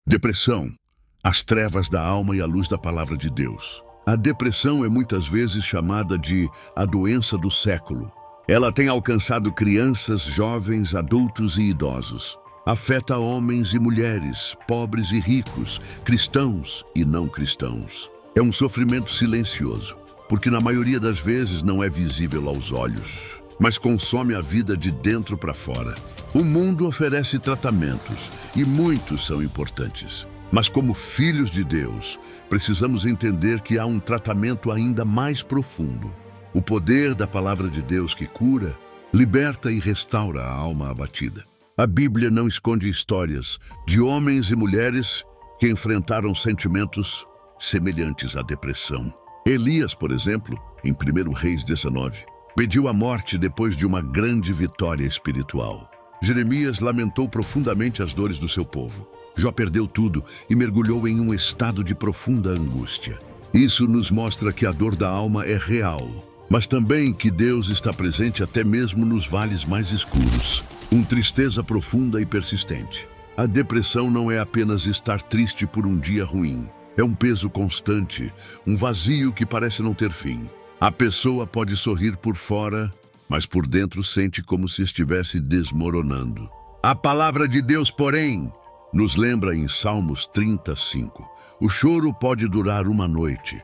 Depressão, as trevas da alma e a luz da palavra de Deus. A depressão é muitas vezes chamada de a doença do século. Ela tem alcançado crianças, jovens, adultos e idosos. Afeta homens e mulheres, pobres e ricos, cristãos e não cristãos. É um sofrimento silencioso, porque na maioria das vezes não é visível aos olhos, mas consome a vida de dentro para fora. O mundo oferece tratamentos, e muitos são importantes. Mas como filhos de Deus, precisamos entender que há um tratamento ainda mais profundo. O poder da palavra de Deus que cura, liberta e restaura a alma abatida. A Bíblia não esconde histórias de homens e mulheres que enfrentaram sentimentos semelhantes à depressão. Elias, por exemplo, em 1 Reis 19, pediu a morte depois de uma grande vitória espiritual. Jeremias lamentou profundamente as dores do seu povo. Jó perdeu tudo e mergulhou em um estado de profunda angústia. Isso nos mostra que a dor da alma é real, mas também que Deus está presente até mesmo nos vales mais escuros. Uma tristeza profunda e persistente. A depressão não é apenas estar triste por um dia ruim. É um peso constante, um vazio que parece não ter fim. A pessoa pode sorrir por fora, mas por dentro sente como se estivesse desmoronando. A palavra de Deus, porém, nos lembra em Salmos 35. O choro pode durar uma noite,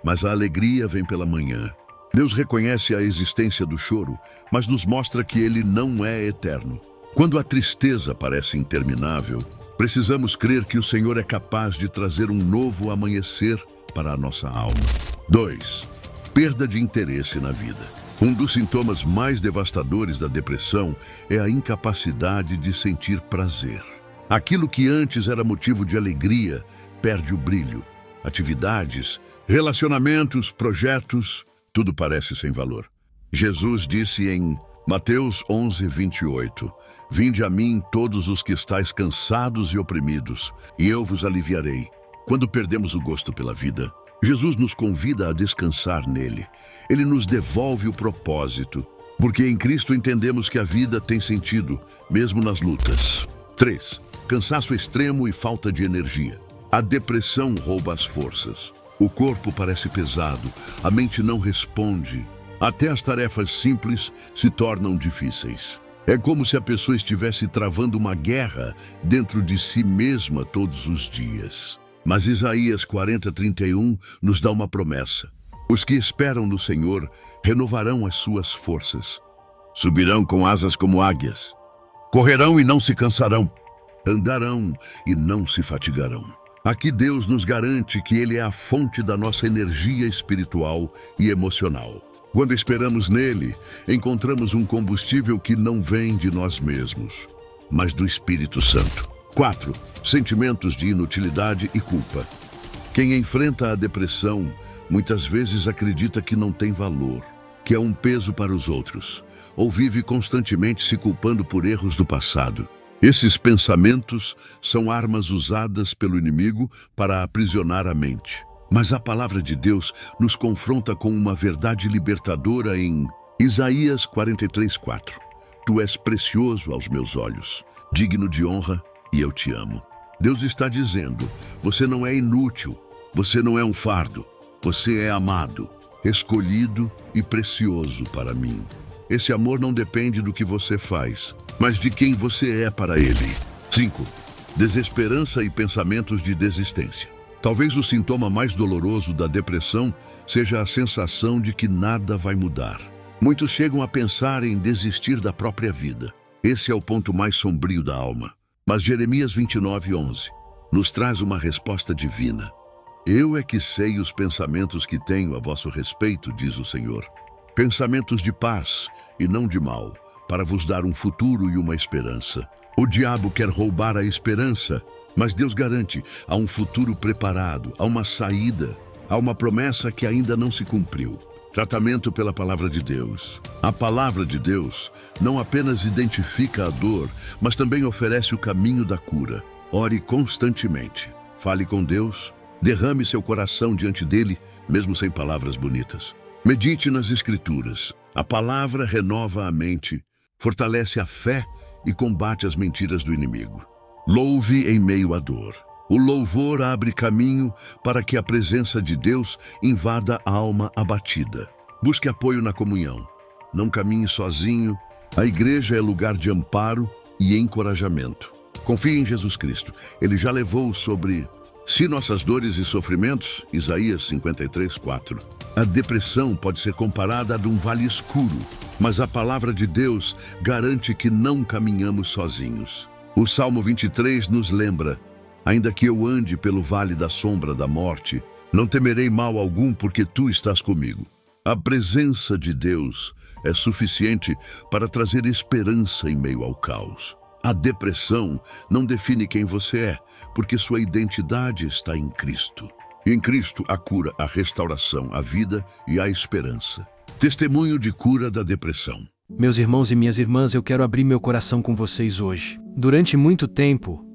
mas a alegria vem pela manhã. Deus reconhece a existência do choro, mas nos mostra que ele não é eterno. Quando a tristeza parece interminável, precisamos crer que o Senhor é capaz de trazer um novo amanhecer para a nossa alma. 2. Perda de interesse na vida. Um dos sintomas mais devastadores da depressão é a incapacidade de sentir prazer. Aquilo que antes era motivo de alegria perde o brilho. Atividades, relacionamentos, projetos, tudo parece sem valor. Jesus disse em Mateus 11, 28, Vinde a mim todos os que estáis cansados e oprimidos, e eu vos aliviarei. Quando perdemos o gosto pela vida, Jesus nos convida a descansar nele. Ele nos devolve o propósito, porque em Cristo entendemos que a vida tem sentido, mesmo nas lutas. 3. Cansaço extremo e falta de energia. A depressão rouba as forças. O corpo parece pesado, a mente não responde. Até as tarefas simples se tornam difíceis. É como se a pessoa estivesse travando uma guerra dentro de si mesma todos os dias. Mas Isaías 40:31 nos dá uma promessa. Os que esperam no Senhor renovarão as suas forças. Subirão com asas como águias. Correrão e não se cansarão. Andarão e não se fatigarão. Aqui Deus nos garante que Ele é a fonte da nossa energia espiritual e emocional. Quando esperamos nele, encontramos um combustível que não vem de nós mesmos, mas do Espírito Santo. 4. Sentimentos de inutilidade e culpa. Quem enfrenta a depressão muitas vezes acredita que não tem valor, que é um peso para os outros, ou vive constantemente se culpando por erros do passado. Esses pensamentos são armas usadas pelo inimigo para aprisionar a mente. Mas a palavra de Deus nos confronta com uma verdade libertadora em Isaías 43:4. Tu és precioso aos meus olhos, digno de honra, e eu te amo. Deus está dizendo, você não é inútil, você não é um fardo, você é amado, escolhido e precioso para mim. Esse amor não depende do que você faz, mas de quem você é para Ele. 5. Desesperança e pensamentos de desistência. Talvez o sintoma mais doloroso da depressão seja a sensação de que nada vai mudar. Muitos chegam a pensar em desistir da própria vida. Esse é o ponto mais sombrio da alma. Mas Jeremias 29:11 nos traz uma resposta divina. Eu é que sei os pensamentos que tenho a vosso respeito, diz o Senhor. Pensamentos de paz e não de mal, para vos dar um futuro e uma esperança. O diabo quer roubar a esperança, mas Deus garante, há um futuro preparado, há uma saída, há uma promessa que ainda não se cumpriu. Tratamento pela palavra de Deus. A palavra de Deus não apenas identifica a dor, mas também oferece o caminho da cura. Ore constantemente. Fale com Deus, derrame seu coração diante dele, mesmo sem palavras bonitas. Medite nas Escrituras. A palavra renova a mente, fortalece a fé e combate as mentiras do inimigo. Louve em meio à dor. O louvor abre caminho para que a presença de Deus invada a alma abatida. Busque apoio na comunhão. Não caminhe sozinho. A igreja é lugar de amparo e encorajamento. Confie em Jesus Cristo. Ele já levou sobre si nossas dores e sofrimentos. Isaías 53:4. A depressão pode ser comparada a um vale escuro, mas a palavra de Deus garante que não caminhamos sozinhos. O Salmo 23 nos lembra: ainda que eu ande pelo vale da sombra da morte, não temerei mal algum, porque tu estás comigo. A presença de Deus é suficiente para trazer esperança em meio ao caos. A depressão não define quem você é, porque sua identidade está em Cristo. Em Cristo, a cura, a restauração, a vida e a esperança. Testemunho de cura da depressão. Meus irmãos e minhas irmãs, eu quero abrir meu coração com vocês hoje. Durante muito tempo,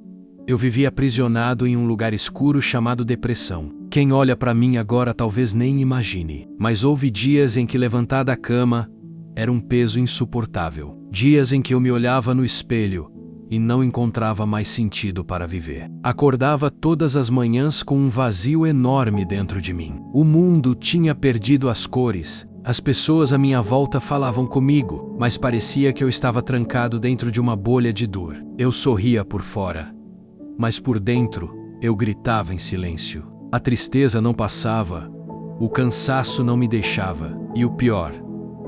eu vivi aprisionado em um lugar escuro chamado depressão. Quem olha para mim agora talvez nem imagine, mas houve dias em que levantar da cama era um peso insuportável. Dias em que eu me olhava no espelho e não encontrava mais sentido para viver. Acordava todas as manhãs com um vazio enorme dentro de mim. O mundo tinha perdido as cores. As pessoas à minha volta falavam comigo, mas parecia que eu estava trancado dentro de uma bolha de dor. Eu sorria por fora, mas por dentro eu gritava em silêncio. A tristeza não passava, o cansaço não me deixava, e o pior,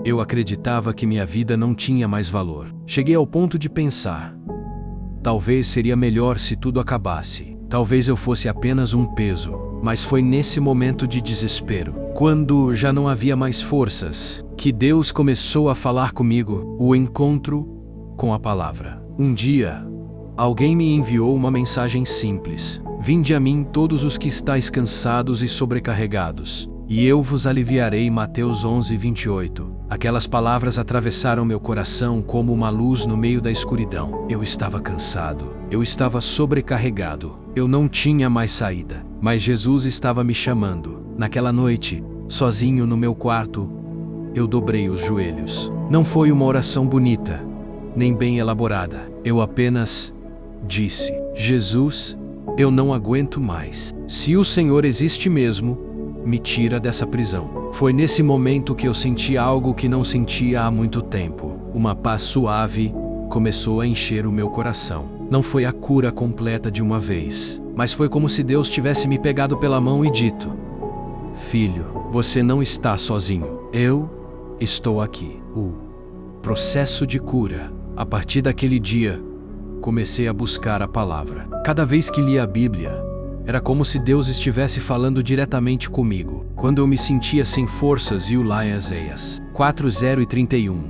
eu acreditava que minha vida não tinha mais valor. Cheguei ao ponto de pensar: talvez seria melhor se tudo acabasse. Talvez eu fosse apenas um peso. Mas foi nesse momento de desespero, quando já não havia mais forças, que Deus começou a falar comigo, o encontro com a palavra. Um dia, alguém me enviou uma mensagem simples: vinde a mim todos os que estáis cansados e sobrecarregados, e eu vos aliviarei. Mateus 11:28. Aquelas palavras atravessaram meu coração como uma luz no meio da escuridão. Eu estava cansado, eu estava sobrecarregado, eu não tinha mais saída. Mas Jesus estava me chamando. Naquela noite, sozinho no meu quarto, eu dobrei os joelhos. Não foi uma oração bonita, nem bem elaborada. Eu apenas disse: Jesus, eu não aguento mais. Se o Senhor existe mesmo, me tira dessa prisão. Foi nesse momento que eu senti algo que não sentia há muito tempo. Uma paz suave começou a encher o meu coração. Não foi a cura completa de uma vez, mas foi como se Deus tivesse me pegado pela mão e dito: filho, você não está sozinho. Eu estou aqui. O processo de cura. A partir daquele dia, comecei a buscar a palavra. Cada vez que lia a Bíblia, era como se Deus estivesse falando diretamente comigo. Quando eu me sentia sem forças, eu lia Isaías 4:0-31.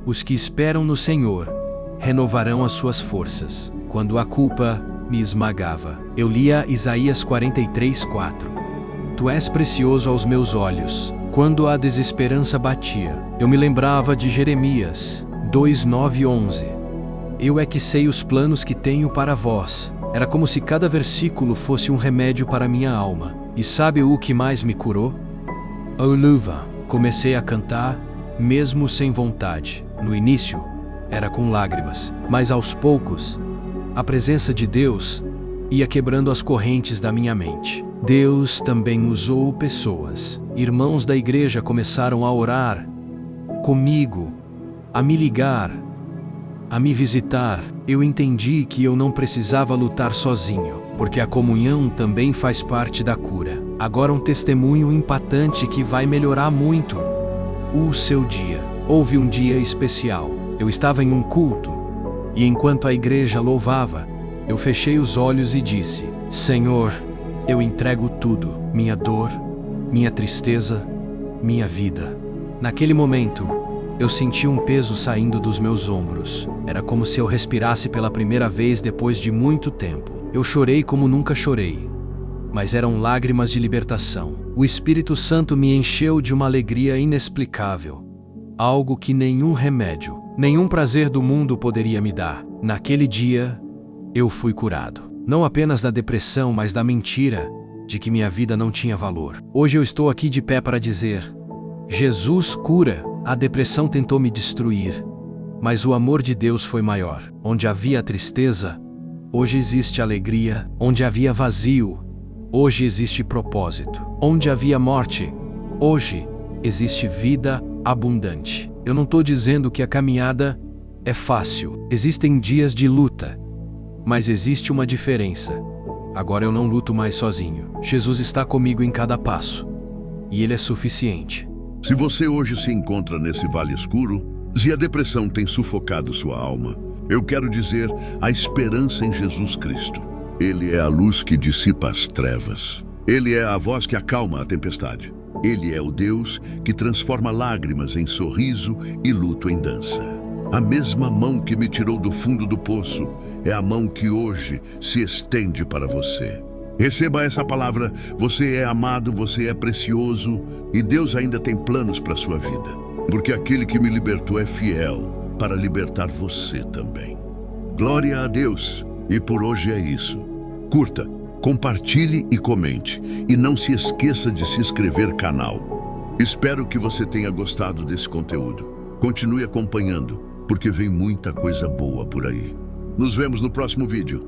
Os que esperam no Senhor renovarão as suas forças. Quando a culpa me esmagava, eu lia Isaías 43:4. Tu és precioso aos meus olhos. Quando a desesperança batia, eu me lembrava de Jeremias 2:9-11. Eu é que sei os planos que tenho para vós. Era como se cada versículo fosse um remédio para minha alma. E sabe o que mais me curou? A luva. Comecei a cantar, mesmo sem vontade. No início, era com lágrimas, mas aos poucos, a presença de Deus ia quebrando as correntes da minha mente. Deus também usou pessoas. Irmãos da igreja começaram a orar comigo, a me ligar, a me visitar. Eu entendi que eu não precisava lutar sozinho, porque a comunhão também faz parte da cura. Agora um testemunho impactante que vai melhorar muito o seu dia. Houve um dia especial. Eu estava em um culto, e enquanto a igreja louvava, eu fechei os olhos e disse: Senhor, eu entrego tudo, minha dor, minha tristeza, minha vida. Naquele momento, eu senti um peso saindo dos meus ombros. Era como se eu respirasse pela primeira vez depois de muito tempo. Eu chorei como nunca chorei, mas eram lágrimas de libertação. O Espírito Santo me encheu de uma alegria inexplicável, algo que nenhum remédio, nenhum prazer do mundo poderia me dar. Naquele dia, eu fui curado. Não apenas da depressão, mas da mentira de que minha vida não tinha valor. Hoje eu estou aqui de pé para dizer: Jesus cura. A depressão tentou me destruir, mas o amor de Deus foi maior. Onde havia tristeza, Hoje existe alegria. Onde havia vazio, hoje existe propósito. Onde havia morte, hoje existe vida abundante. Eu não estou dizendo que a caminhada é fácil. Existem dias de luta, mas existe uma diferença. Agora eu não luto mais sozinho. Jesus está comigo em cada passo, e Ele é suficiente. Se você hoje se encontra nesse vale escuro, se a depressão tem sufocado sua alma, eu quero dizer a esperança em Jesus Cristo. Ele é a luz que dissipa as trevas. Ele é a voz que acalma a tempestade. Ele é o Deus que transforma lágrimas em sorriso e luto em dança. A mesma mão que me tirou do fundo do poço é a mão que hoje se estende para você. Receba essa palavra: você é amado, você é precioso e Deus ainda tem planos para a sua vida. Porque aquele que me libertou é fiel para libertar você também. Glória a Deus! E por hoje é isso. Curta, compartilhe e comente. E não se esqueça de se inscrever no canal. Espero que você tenha gostado desse conteúdo. Continue acompanhando, porque vem muita coisa boa por aí. Nos vemos no próximo vídeo.